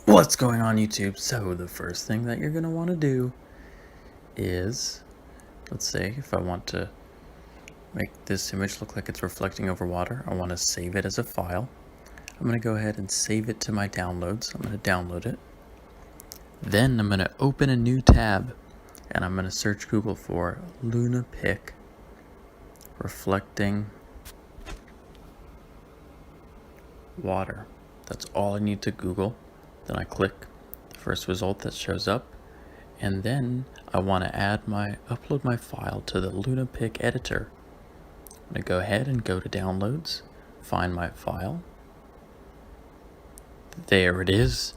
What's going on, YouTube? So the first thing that you're going to want to do is, let's say if I want to make this image look like it's reflecting over water, I want to save it as a file. I'm going to go ahead and save it to my downloads. I'm going to download it. Then I'm going to open a new tab and I'm going to search Google for LunaPic reflecting water. That's all I need to Google. Then I click the first result that shows up, and then I want to upload my file to the LunaPic editor. I'm going to go ahead and go to downloads, find my file. There it is.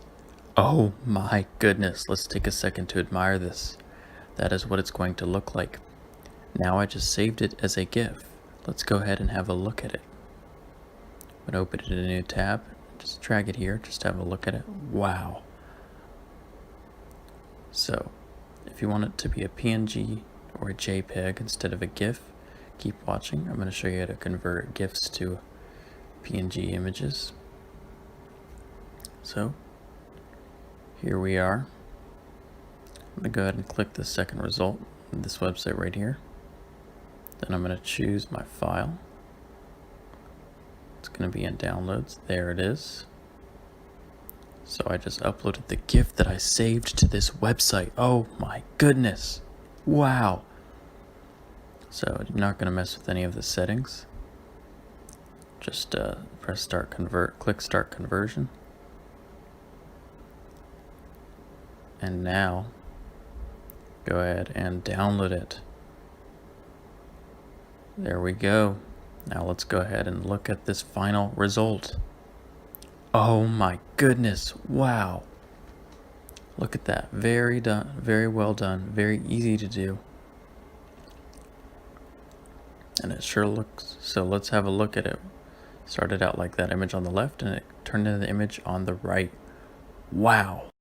Oh my goodness, let's take a second to admire this. That is what it's going to look like. Now I just saved it as a GIF. Let's go ahead and have a look at it. I'm going to open it in a new tab. Just drag it here, just have a look at it. Wow. So, if you want it to be a PNG or a JPEG instead of a GIF, keep watching. I'm going to show you how to convert GIFs to PNG images. So, here we are. I'm going to go ahead and click the second result, this website right here. Then I'm going to choose my file. It's going to be in downloads. There it is. So I just uploaded the GIF that I saved to this website. Oh my goodness. Wow. So you're not going to mess with any of the settings. Just press start convert, click start conversion. And now go ahead and download it. There we go. Now let's go ahead and look at this final result. Oh my goodness, wow. Look at that, very well done, very easy to do. And it sure looks, so let's have a look at it. Started out like that image on the left and it turned into the image on the right. Wow,